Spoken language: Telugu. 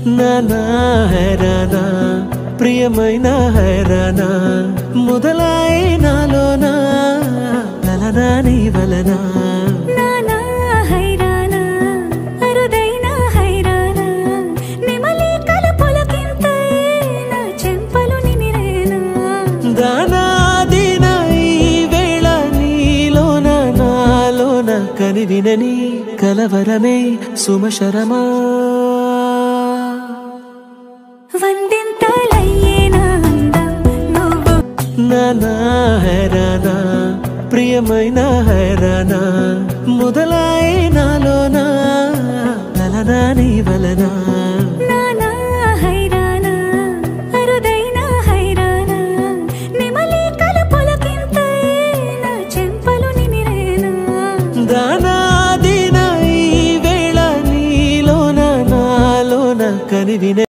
నానా హైరానా ప్రియమైన హైరానా మొదలై నాలోనా లలనా నీ వలనా నానా హైరానా అరుదైన హైరానా నిమలి కలపులకింతై నా చెంపలు నిమిరేనా దానాదిన ఈ వేళ నీలోన నాలోన కనివినని కలవరమే సుమశరమా వందింతలయ్యేనా అందం నువ్వు నానా హైరానా ప్రియమైన హైరానా మొదలై నాలోనా లలనా నీ వలనా నానా హైరానా అరుదైన హైరానా నిమలి కలపులకింతై నా చెంపలు నిమిరేనా దానాదిన ఈ వేళ నీలోన నాలోన కనివిన